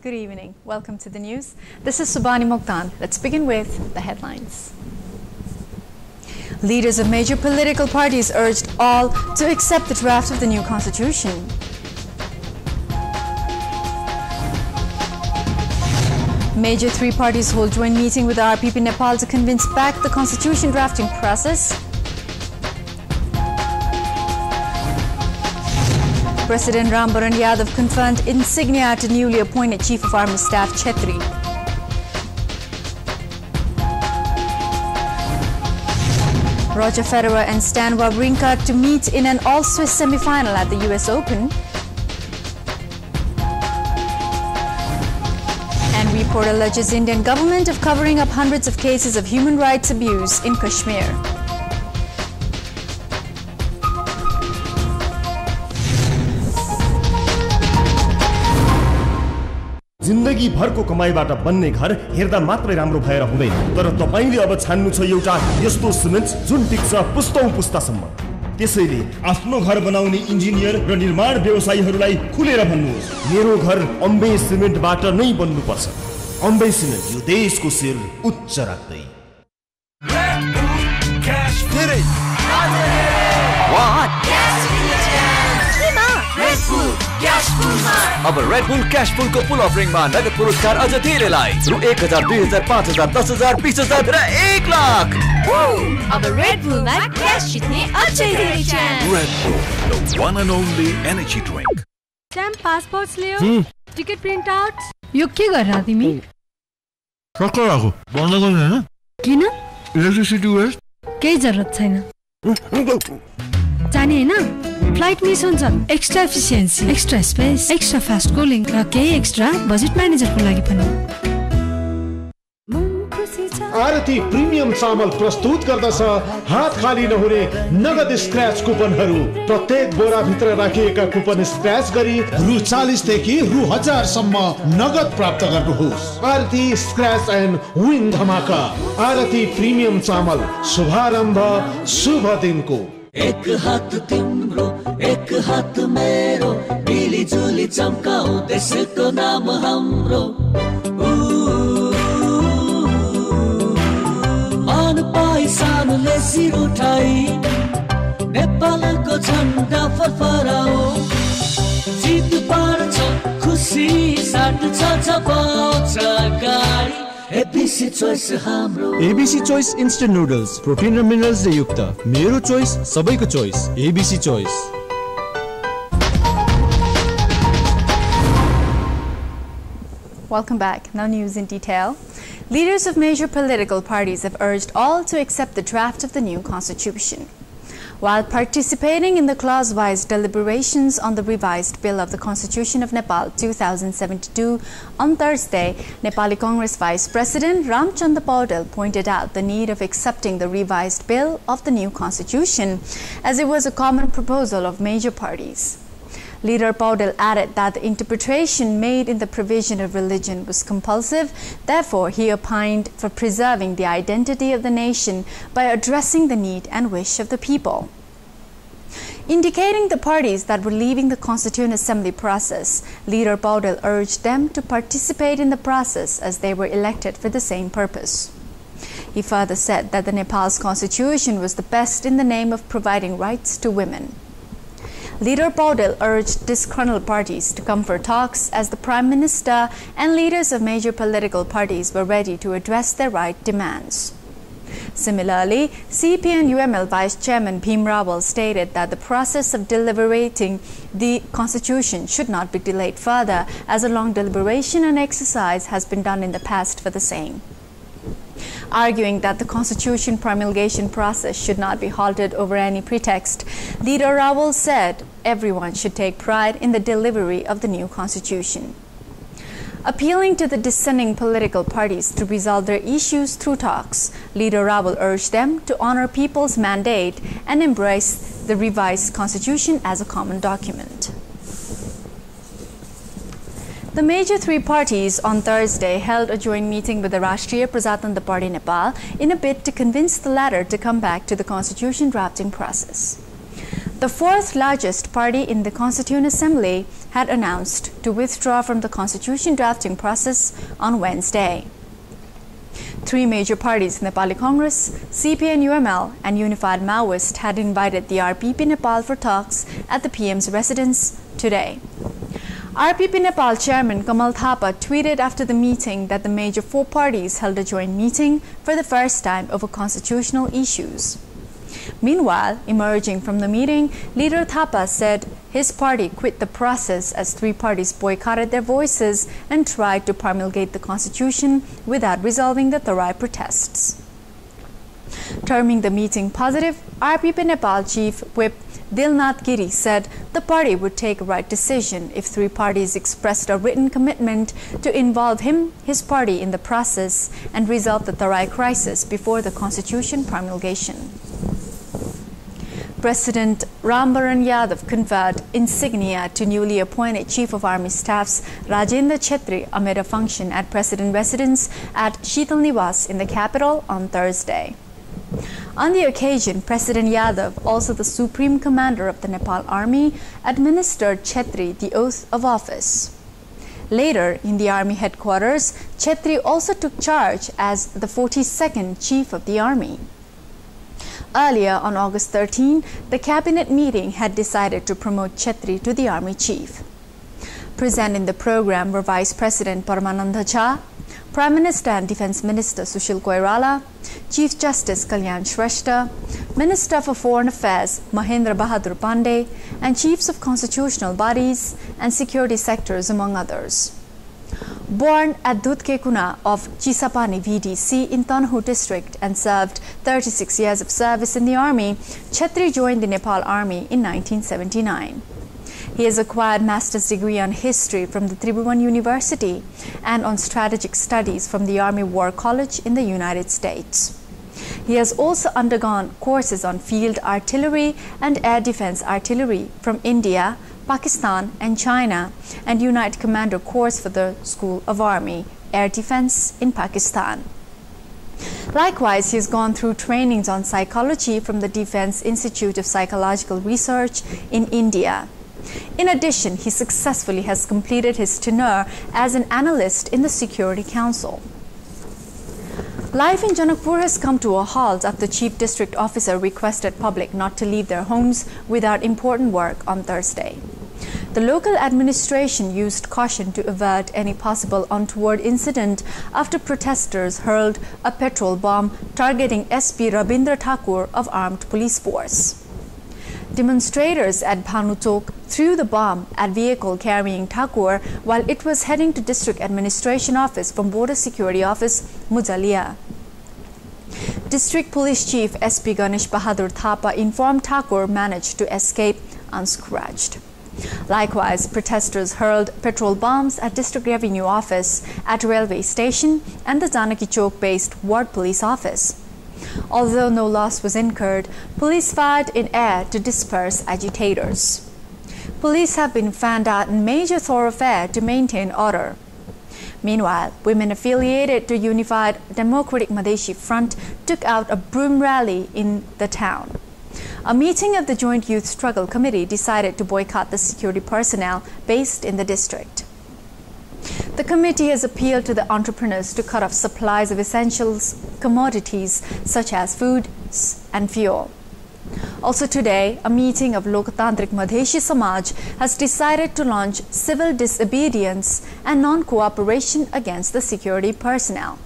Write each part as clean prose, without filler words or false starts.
Good evening. Welcome to the news. This is Subhani Mokhtan. Let's begin with the headlines. Leaders of major political parties urged all to accept the draft of the new constitution. Major three parties hold joint meeting with the RPP Nepal to convince back the constitution drafting process. President Ram Baran Yadav conferred insignia to newly appointed Chief of Army Staff Chetri. Roger Federer and Stan Wawrinka to meet in an all-Swiss semi-final at the US Open. And report alleges Indian government of covering up hundreds of cases of human rights abuse in Kashmir. जिन्दगी भरको कमाईबाट बन्ने घर हेर्दा मात्रै राम्रो भएर हुँदैन तर तपाईले अब छान्नु छ एउटा यस्तो सिमेन्ट जुन टिक्छ पुस्तौं पुस्तासम्म त्यसैले आफ्नो घर बनाउने इन्जिनियर र निर्माण व्यवसायीहरूलाई खुलेर भन्नुहोस् मेरो घर अम्बे सिमेन्टबाट नै बन्नुपर्छ अम्बे सिमेन्ट यो देशको शिर उच्च राख्दै अब रेड बुल क्याश पुल को पुल अफरिङ मा नगद पुरस्कार अझ धेरैलाई रु 1000 2000 5000 10000 20000 र 1 लाख अब रेड बुल मा क्याश जित्ने अझै धेरै chance Red Bull the one and only energy drink stamp passports लियो टिकट प्रिन्ट आउट यो के गर्रा तिमी सक्कर आको बन्द गर्ने हैन किन इलेक्ट्रिसिटी वेस्ट केही जरुरत छैन जाने हैन फ्लाइट मिस हुन्छ extra efficiency extra space extra fast cooling र केही एक्स्ट्रा बजेट म्यानेजरको लागि पनि आरती प्रिमियम चामल प्रस्तुत गर्दछ हात खाली नहुने नगद स्क्रैच कुपनहरू प्रत्येक बोरा भित्र राखिएका कुपन स्क्रैच गरी रु 40 देखि रु 1000 सम्म नगद प्राप्त गर्नुहोस् आरती स्क्रैच एन्ड विन धमाका आरती प्रिमियम चामल शुभारम्भ शुभ दिनको एक हात तिम्रो एक हात मेरो मिली जुली चम्काऊ देशको नाम हाम्रो मान पैसाले शिर उठाई नेपालको झन्डा फरफराऊ जित पार्छ खुसी साट्छ छपाउँछ गाडी ABC Choice हाम्रो ABC Choice Instant Noodles protein र मिनरल्स ले युक्त मेरो चोइस सबैको चोइस ABC Choice Welcome back. Now news in detail. Leaders of major political parties have urged all to accept the draft of the new constitution. While participating in the clause-wise deliberations on the revised bill of the Constitution of Nepal 2072 on Thursday, Nepali Congress Vice President Ramchandra Paudel pointed out the need of accepting the revised bill of the new constitution, as it was a common proposal of major parties. Leader Paudel added that the interpretation made in the provision of religion was compulsive. Therefore, he opined for preserving the identity of the nation by addressing the need and wish of the people. Indicating the parties that were leaving the Constituent Assembly process, Leader Paudel urged them to participate in the process as they were elected for the same purpose. He further said that the Nepal's constitution was the best in the name of providing rights to women. Leader Paudel urged disgruntled parties to come for talks as the Prime Minister and leaders of major political parties were ready to address their right demands. Similarly, CPN-UML Vice Chairman Bhim Rawal stated that the process of deliberating the constitution should not be delayed further, as a long deliberation and exercise has been done in the past for the same. Arguing that the constitution promulgation process should not be halted over any pretext, Leader Rawal said everyone should take pride in the delivery of the new constitution. Appealing to the dissenting political parties to resolve their issues through talks, Leader Rawal urged them to honor people's mandate and embrace the revised constitution as a common document. The major three parties on Thursday held a joint meeting with the Rashtriya Prajatantra Party Nepal in a bid to convince the latter to come back to the constitution drafting process. The fourth largest party in the Constituent Assembly had announced to withdraw from the constitution drafting process on Wednesday. Three major parties, Nepali Congress, CPN-UML, and Unified Maoist, had invited the RPP Nepal for talks at the PM's residence today. RPP Nepal Chairman Kamal Thapa tweeted after the meeting that the major four parties held a joint meeting for the first time over constitutional issues. Meanwhile, emerging from the meeting, Leader Thapa said his party quit the process as three parties boycotted their voices and tried to promulgate the constitution without resolving the Tarai protests. Terming the meeting positive, RPP Nepal Chief Whip Dilnath Giri said the party would take a right decision if three parties expressed a written commitment to involve him, his party, in the process and resolve the Tarai crisis before the constitution promulgation. President Rambaran Yadav conferred insignia to newly appointed Chief of Army Staff's Rajendra Chetri amid a function at President Residence at Sheetal Niwas in the capital on Thursday. On the occasion, President Yadav, also the Supreme Commander of the Nepal Army, administered Chetri the oath of office. Later, in the Army headquarters, Chetri also took charge as the 42nd Chief of the Army. Earlier, on August 13, the cabinet meeting had decided to promote Chetri to the Army Chief. Present in the program were Vice President Paramananda Jha, Prime Minister and Defence Minister Sushil Koirala, Chief Justice Kalyan Shrestha, Minister for Foreign Affairs Mahendra Bahadur Pandey, and chiefs of constitutional bodies and security sectors, among others. Born at Dudhkekuna of Chisapani VDC in Tanhu district and served 36 years of service in the army, Chetri joined the Nepal Army in 1979. He has acquired master's degree on history from the Tribhuvan University and on strategic studies from the Army War College in the United States. He has also undergone courses on field artillery and air defense artillery from India, Pakistan and China, and Unite Commander course for the School of Army Air Defense in Pakistan. Likewise, he has gone through trainings on psychology from the Defense Institute of Psychological Research in India. In addition, he successfully has completed his tenure as an analyst in the Security Council. Life in Janakpur has come to a halt after Chief District Officer requested public not to leave their homes without important work on Thursday. The local administration used caution to avert any possible untoward incident after protesters hurled a petrol bomb targeting SP Rabindra Thakur of Armed Police Force. Demonstrators at Bhanu Chowk threw the bomb at vehicle carrying Thakur while it was heading to District Administration Office from Border Security Office, Mujalia. District Police Chief SP Ganesh Bahadur Thapa informed Thakur managed to escape unscratched. Likewise, protesters hurled petrol bombs at District Revenue Office, at Railway Station and the Janaki Chowk-based Ward Police Office. Although no loss was incurred, police fired in air to disperse agitators. Police have been fanned out in major thoroughfare to maintain order. Meanwhile, women affiliated to Unified Democratic Madheshi Front took out a broom rally in the town. A meeting of the Joint Youth Struggle Committee decided to boycott the security personnel based in the district. The committee has appealed to the entrepreneurs to cut off supplies of essentials commodities such as food and fuel. Also today, a meeting of Lokatantrik Madheshi Samaj has decided to launch civil disobedience and non-cooperation against the security personnel.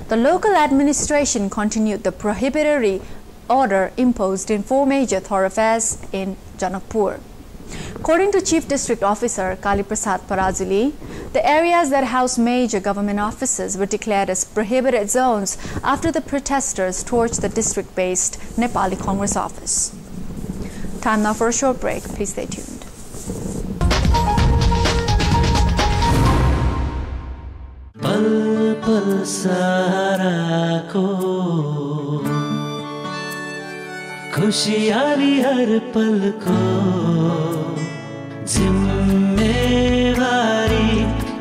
The local administration continued the prohibitory order imposed in 4 major thoroughfares in Janakpur. According to Chief District Officer Kali Prasad Parajuli, the areas that house major government offices were declared as prohibited zones after the protesters torched the district-based Nepali Congress office. Time now for a short break. Please stay tuned. Pal pal sarako खुशियाली हर पल को जिम्मेवारी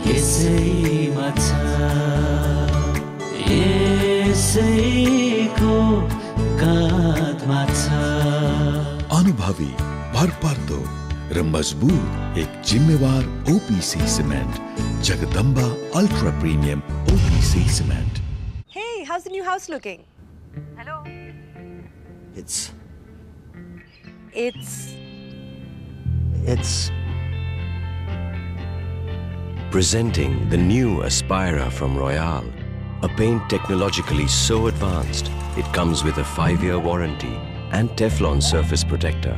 यसैमा छ यसैको काँधमा छ प्रभावी, भरपर्दो र मजबूत एक जिम्मेवार OPC cement, Jagdamba ultra premium OPC cement. Hey, how's the new house looking? Hello? It's presenting the new Aspira from Royale, a paint technologically so advanced, it comes with a 5-year warranty and Teflon surface protector.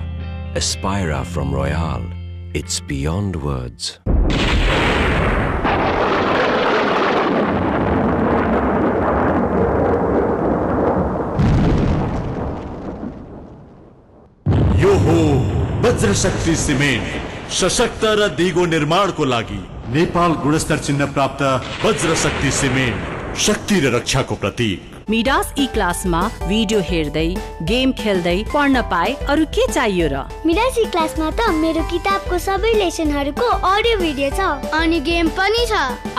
Aspira from Royale, it's beyond words. यो हो वज्रशक्ति cement, सशक्त र दिगो निर्माणको लागि नेपाल गुणस्तर चिन्ह प्राप्त वज्रशक्ति cement, शक्ति र रक्षाको प्रतीक। Midas ई क्लासमा भिडियो हेर्दै, गेम खेल्दै पढ्न पाए अरु के चाहियो र? मिडास ई क्लासमा त मेरो किताबको सबै लेसनहरुको अडियो भिडियो छ अनि गेम पनि छ।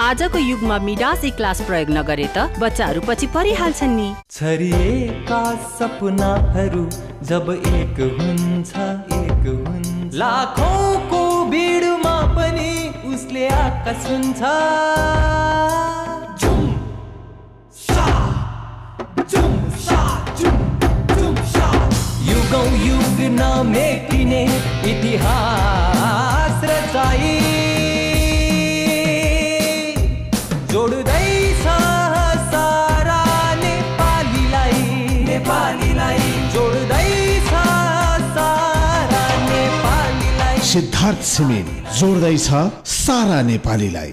आजको युगमा मिडास ई क्लास प्रयोग नगरे त बच्चाहरु पछि परिहाल्छन् नि। छरिएका सपनाहरु जब एक हुन्छ लाखौंको भिडमा पनि उसले आकाश हुन्छ। युगौं युग नमेटिने इतिहास रचाई जोड्दैछ सारा नेपालीलाई जोड्दैछ सारा नेपालीलाई। सिद्धार्थ सिमेन्ट जोड्दैछ सारा नेपालीलाई।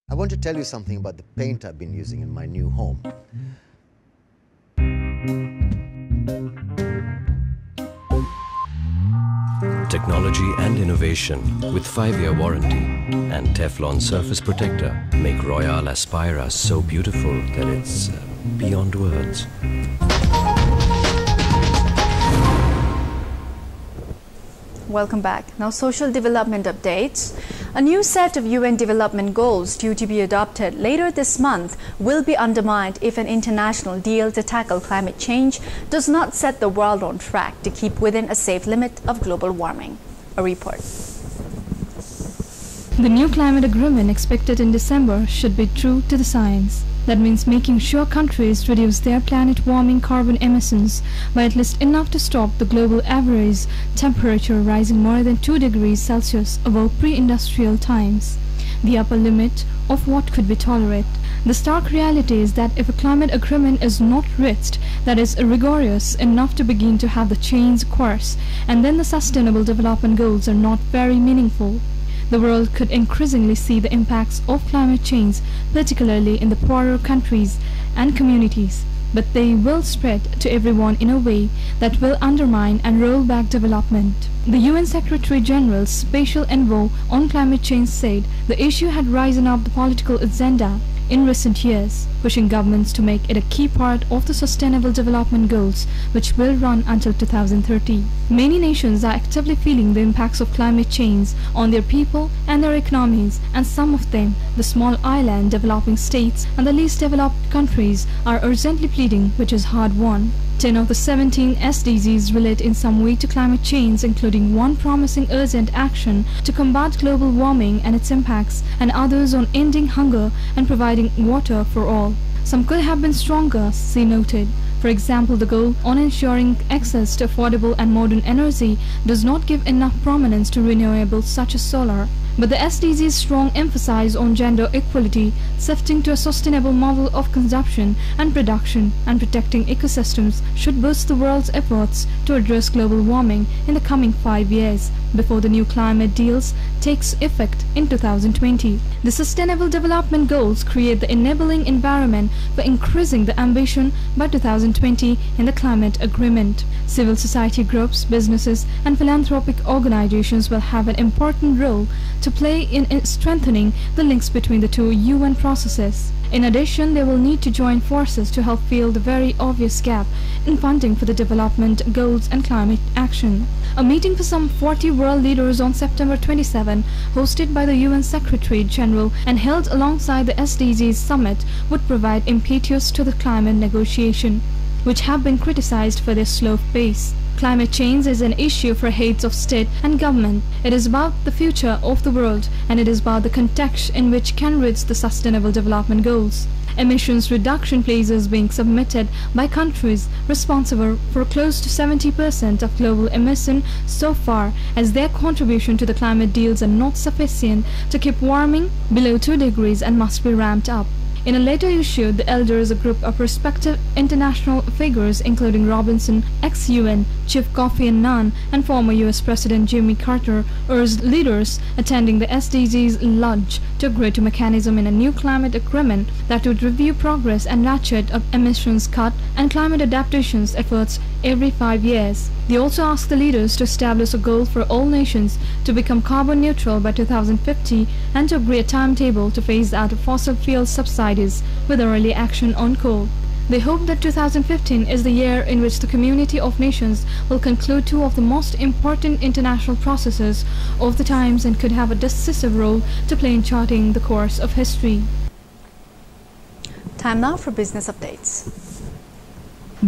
I want to tell you something about the paint I've been using in my new home. Technology and innovation with 5-year warranty and Teflon surface protector make Royale Aspira so beautiful that it's beyond words. Welcome back. Now, social development updates. A new set of UN development goals due to be adopted later this month will be undermined if an international deal to tackle climate change does not set the world on track to keep within a safe limit of global warming. A report. The new climate agreement expected in December should be true to the science. That means making sure countries reduce their planet-warming carbon emissions by at least enough to stop the global average temperature rising more than 2 degrees Celsius above pre-industrial times, the upper limit of what could be tolerated. The stark reality is that if a climate agreement is not reached that is rigorous enough to begin to have the change course, and then the Sustainable Development Goals are not very meaningful, the world could increasingly see the impacts of climate change, particularly in the poorer countries and communities, but they will spread to everyone in a way that will undermine and roll back development. The UN Secretary General's Special Envoy on Climate Change said the issue had risen up the political agenda in recent years, pushing governments to make it a key part of the Sustainable Development Goals, which will run until 2030. Many nations are actively feeling the impacts of climate change on their people and their economies, and some of them, the small island developing states and the least developed countries, are urgently pleading, which is hard-won. 10 of the 17 SDGs relate in some way to climate change, including one promising urgent action to combat global warming and its impacts, and others on ending hunger and providing water for all. Some could have been stronger, she noted. For example, the goal on ensuring access to affordable and modern energy does not give enough prominence to renewables such as solar. But the SDGs' strong emphasis on gender equality, shifting to a sustainable model of consumption and production, and protecting ecosystems should boost the world's efforts to address global warming in the coming 5 years, before the new climate deals takes effect in 2020. The Sustainable Development Goals create the enabling environment for increasing the ambition by 2020 in the climate agreement. Civil society groups, businesses, and philanthropic organizations will have an important role to play in strengthening the links between the two UN processes. In addition, they will need to join forces to help fill the very obvious gap in funding for the development goals and climate action. A meeting for some 40 world leaders on September 27, hosted by the UN Secretary General and held alongside the SDGs summit, would provide impetus to the climate negotiation, which have been criticized for their slow pace. Climate change is an issue for heads of state and government. It is about the future of the world, and it is about the context in which can reach the Sustainable Development Goals. Emissions reduction pledges being submitted by countries responsible for close to 70% of global emission so far, as their contribution to the climate deals are not sufficient to keep warming below 2 degrees and must be ramped up. In a letter issued, the elders, a group of respected international figures including Robinson, ex-UN Chief Kofi Annan and former US President Jimmy Carter, urged leaders attending the SDGs lunch to agree to mechanism in a new climate agreement that would review progress and ratchet up emissions cut and climate adaptations efforts every 5 years. They also asked the leaders to establish a goal for all nations to become carbon neutral by 2050 and to agree a timetable to phase out fossil fuel subsidies with early action on coal. They hope that 2015 is the year in which the community of nations will conclude 2 of the most important international processes of the times and could have a decisive role to play in charting the course of history. Time now for business updates.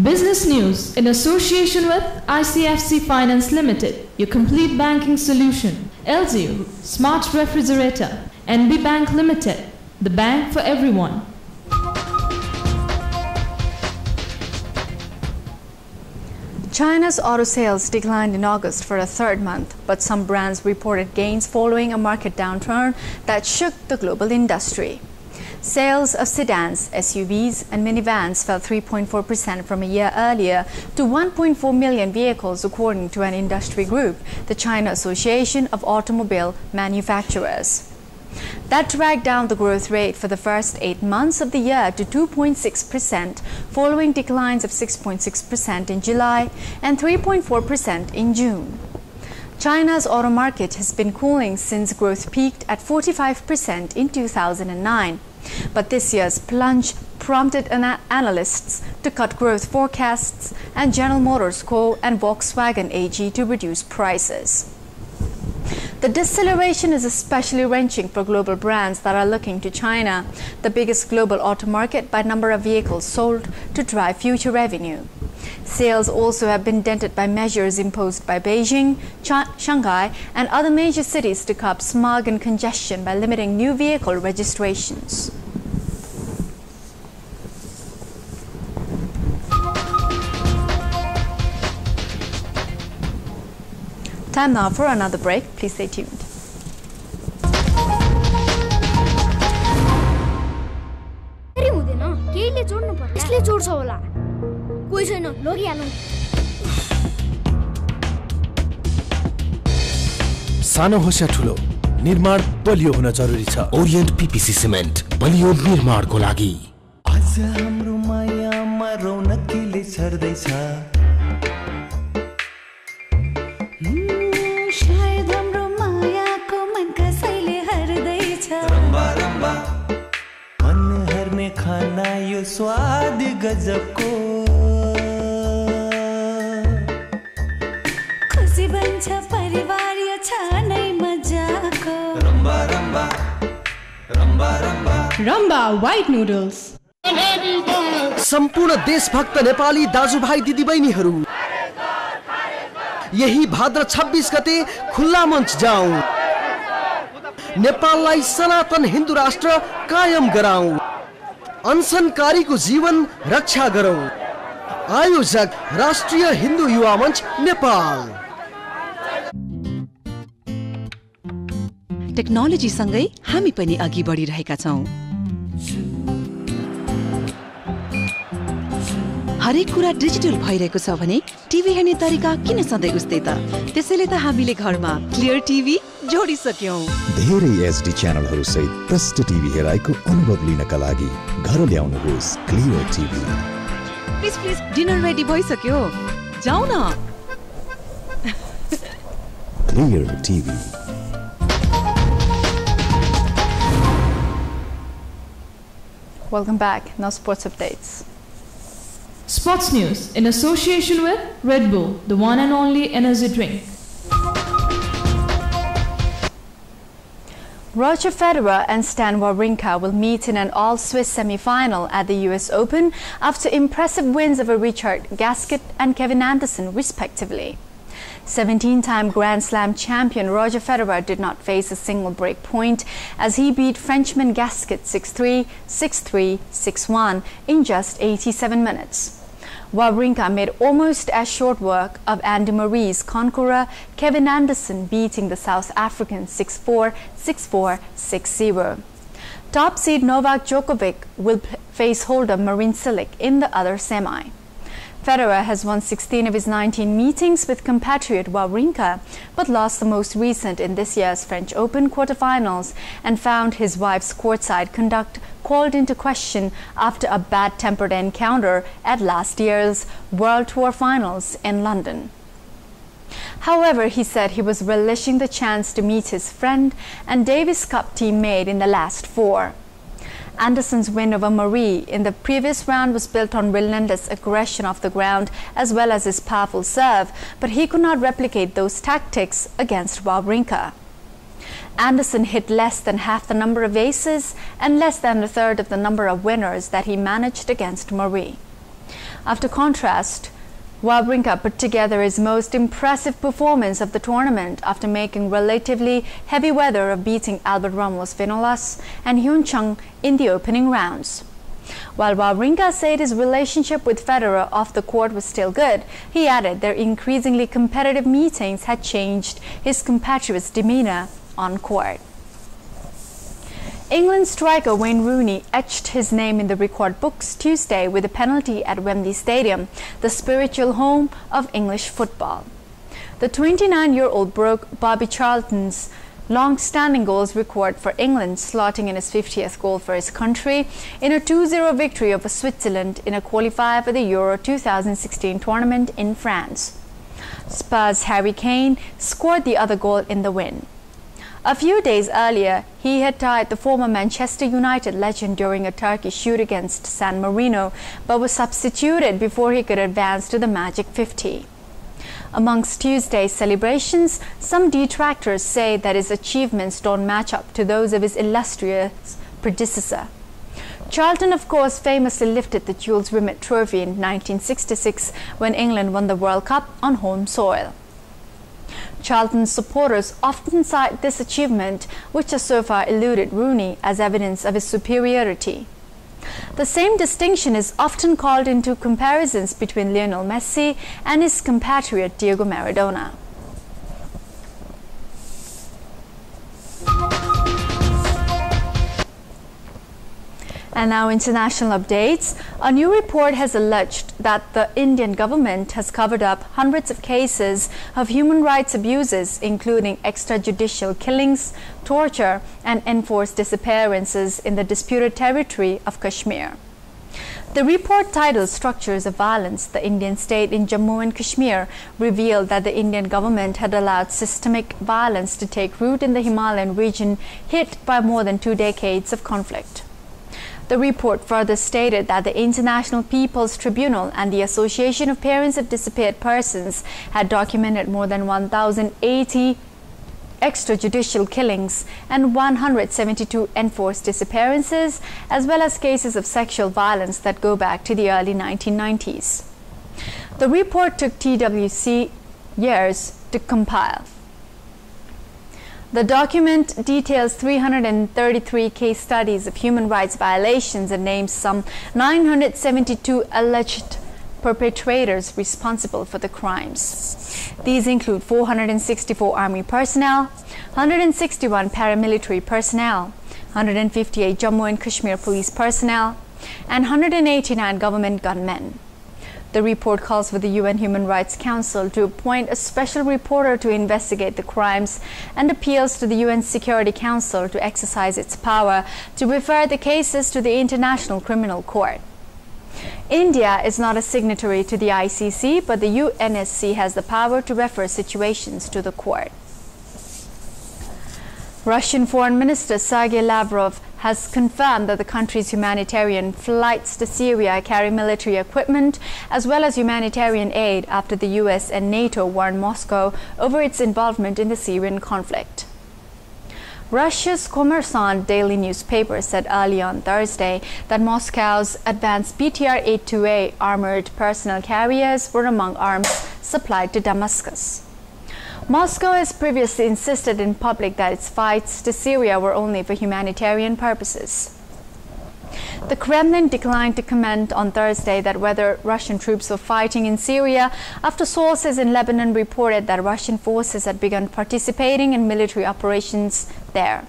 Business news in association with ICFC Finance Limited, your complete banking solution. LG Smart Refrigerator, NB Bank Limited, the bank for everyone. China's auto sales declined in August for a 3rd month, but some brands reported gains following a market downturn that shook the global industry. Sales of sedans, SUVs and minivans fell 3.4% from a year earlier to 1.4 million vehicles according to an industry group, the China Association of Automobile Manufacturers. That dragged down the growth rate for the first 8 months of the year to 2.6%, following declines of 6.6% in July and 3.4% in June. China's auto market has been cooling since growth peaked at 45% in 2009. But this year's plunge prompted analysts to cut growth forecasts and General Motors Co. and Volkswagen AG to reduce prices. The deceleration is especially wrenching for global brands that are looking to China, the biggest global auto market by number of vehicles sold, to drive future revenue. Sales also have been dented by measures imposed by Beijing, Shanghai and other major cities to curb smog and congestion by limiting new vehicle registrations. Time now for another break. Please stay tuned. सानो होस् या ठुलो, निर्माण बलियो हुन जरुरी छ। Orient PPC cement बलियो निर्माणको लागि। आज हाम्रो मायामा रौनकले छर्दै छ। शायद हाम्रो मायाको मन कसैले हर्दै छ। रम्बा रम्बा मन हर्ने खाना यो स्वाद गजबको। खुसी बन्छ परिवार यो छ नै मजाको। Rumba Rumba Rumba Rumba Rumba white noodles. सम्पूर्ण देशभक्त नेपाली दाजुभाइ दिदीबहिनीहरू, यही भाद्र 26 गते खुल्ला मञ्च जाउँ। नेपाललाई सनातन हिन्दू राष्ट्र कायम गराउँ। अनसनकारीको जीवन रक्षा गरौँ। आयोजक राष्ट्रिय हिन्दू युवा मञ्च नेपाल। टेक्नोलोजी सँगै हामी पनि अघि बढिरहेका छौं। हरेक कुरा डिजिटल भइरहेको छ भने टिभी हेर्ने तरिका किन सधैँ उस्तै त? त्यसैले त हामीले घरमा क्लियर टिभी जोडिसक्यौं। धेरै एचडी च्यानलहरू सहित प्रष्ट टिभी हेराइको अनुभव लिनका लागि घर ल्याउनुहोस् clear TV. Please please dinner ready भइसक्यो, जाऊ न। Clear TV. Welcome back. Now sports updates. Sports news in association with Red Bull, the one and only energy drink. Roger Federer and Stan Wawrinka will meet in an all-Swiss semi-final at the US Open after impressive wins over Richard Gasquet and Kevin Anderson, respectively. 17-time Grand Slam champion Roger Federer did not face a single break point as he beat Frenchman Gasquet 6-3, 6-3, 6-1 in just 87 minutes. Wawrinka made almost as short work of Andy Murray's conqueror Kevin Anderson, beating the South African 6-4, 6-4, 6-0. Top seed Novak Djokovic will face holder Marin Cilic in the other semi. Federer has won 16 of his 19 meetings with compatriot Wawrinka, but lost the most recent in this year's French Open quarterfinals and found his wife's courtside conduct called into question after a bad-tempered encounter at last year's World Tour Finals in London. However, he said he was relishing the chance to meet his friend and Davis Cup teammate in the last four. Anderson's win over Murray in the previous round was built on relentless aggression off the ground as well as his powerful serve, but he could not replicate those tactics against Wawrinka. Anderson hit less than half the number of aces and less than a third of the number of winners that he managed against Murray. After contrast, Wawrinka put together his most impressive performance of the tournament after making relatively heavy weather of beating Albert Ramos Vinolas and Hyun Chung in the opening rounds. While Wawrinka said his relationship with Federer off the court was still good, he added their increasingly competitive meetings had changed his compatriot's demeanor on court. England striker Wayne Rooney etched his name in the record books Tuesday with a penalty at Wembley Stadium, the spiritual home of English football. The 29-year-old broke Bobby Charlton's long-standing goals record for England, slotting in his 50th goal for his country in a 2-0 victory over Switzerland in a qualifier for the Euro 2016 tournament in France. Spurs' Harry Kane scored the other goal in the win. A few days earlier, he had tied the former Manchester United legend during a Turkish shoot against San Marino, but was substituted before he could advance to the Magic 50. Amongst Tuesday's celebrations, some detractors say that his achievements don't match up to those of his illustrious predecessor. Charlton, of course, famously lifted the Jules Rimet Trophy in 1966 when England won the World Cup on home soil. Charlton's supporters often cite this achievement, which has so far eluded Rooney, as evidence of his superiority. The same distinction is often called into comparisons between Lionel Messi and his compatriot Diego Maradona. And now international updates. A new report has alleged that the Indian government has covered up hundreds of cases of human rights abuses, including extrajudicial killings, torture, and enforced disappearances in the disputed territory of Kashmir. The report, titled Structures of Violence, the Indian state in Jammu and Kashmir, revealed that the Indian government had allowed systemic violence to take root in the Himalayan region hit by more than 2 decades of conflict. The report further stated that the International People's Tribunal and the Association of Parents of Disappeared Persons had documented more than 1,080 extrajudicial killings and 172 enforced disappearances, as well as cases of sexual violence that go back to the early 1990s. The report took TWC years to compile. The document details 333 case studies of human rights violations and names some 972 alleged perpetrators responsible for the crimes. These include 464 army personnel, 161 paramilitary personnel, 158 Jammu and Kashmir police personnel, and 189 government gunmen. The report calls for the UN Human Rights Council to appoint a special reporter to investigate the crimes and appeals to the UN Security Council to exercise its power to refer the cases to the International Criminal Court. India is not a signatory to the ICC, but the UNSC has the power to refer situations to the court. Russian Foreign Minister Sergei Lavrov has confirmed that the country's humanitarian flights to Syria carry military equipment as well as humanitarian aid after the US and NATO warned Moscow over its involvement in the Syrian conflict. Russia's Kommersant daily newspaper said early on Thursday that Moscow's advanced BTR-82A armored personnel carriers were among arms supplied to Damascus. Moscow has previously insisted in public that its flights to Syria were only for humanitarian purposes. The Kremlin declined to comment on Thursday that whether Russian troops were fighting in Syria after sources in Lebanon reported that Russian forces had begun participating in military operations there.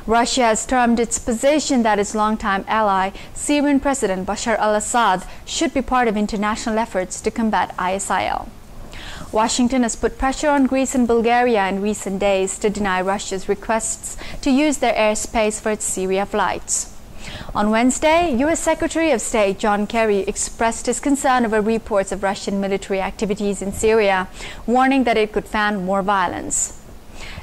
Russia has termed its position that its longtime ally, Syrian President Bashar al-Assad, should be part of international efforts to combat ISIL. Washington has put pressure on Greece and Bulgaria in recent days to deny Russia's requests to use their airspace for its Syria flights. On Wednesday, U.S. Secretary of State John Kerry expressed his concern over reports of Russian military activities in Syria, warning that it could fan more violence.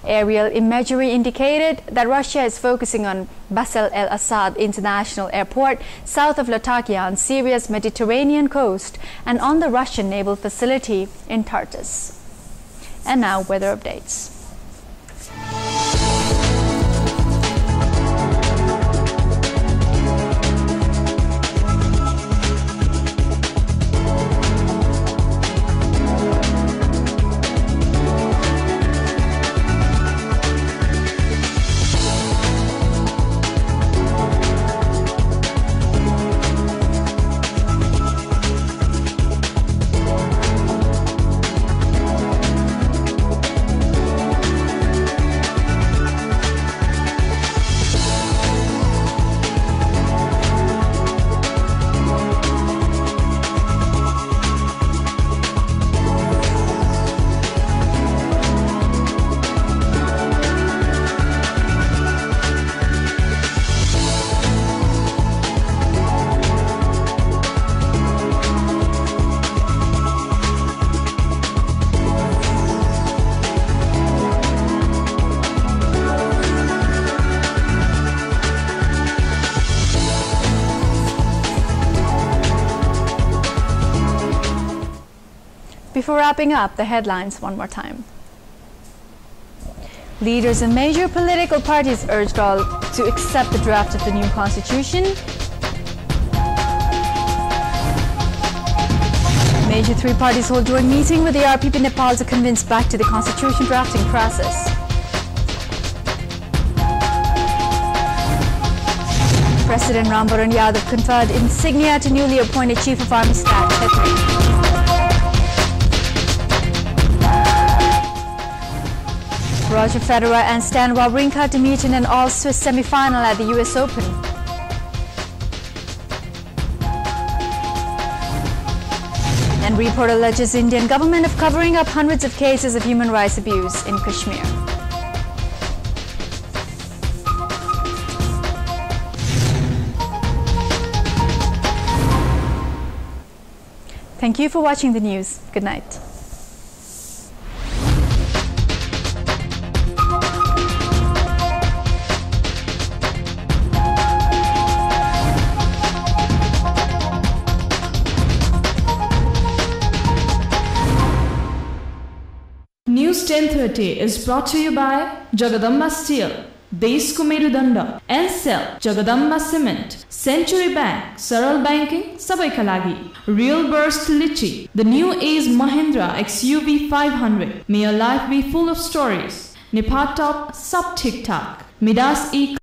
Aerial imagery indicated that Russia is focusing on Bashar al-Assad International Airport south of Latakia on Syria's Mediterranean coast and on the Russian naval facility in Tartus. And now weather updates. Before wrapping up, the headlines one more time. Leaders in major political parties urged all to accept the draft of the new constitution. Major three parties hold joint meeting with the RPP Nepal to convince back to the constitution drafting process. President Rambaran Yadav conferred insignia to newly appointed Chief of Army Staff Chhetri. Roger Federer and Stan Wawrinka to meet in an all-Swiss semi-final at the US Open. And report alleges Indian government of covering up hundreds of cases of human rights abuse in Kashmir. Thank you for watching the news. Good night. News 1030 is brought to you by Jagadamba Steel, Deshko Merudanda, Encel, Jagadamba Cement, Century Bank, Saral Banking, Sabaika Lagi, Real Burst Litchi, the new Ace Mahindra XUV 500. May your life be full of stories. Nepal Top Sub Tik Tak, Midas E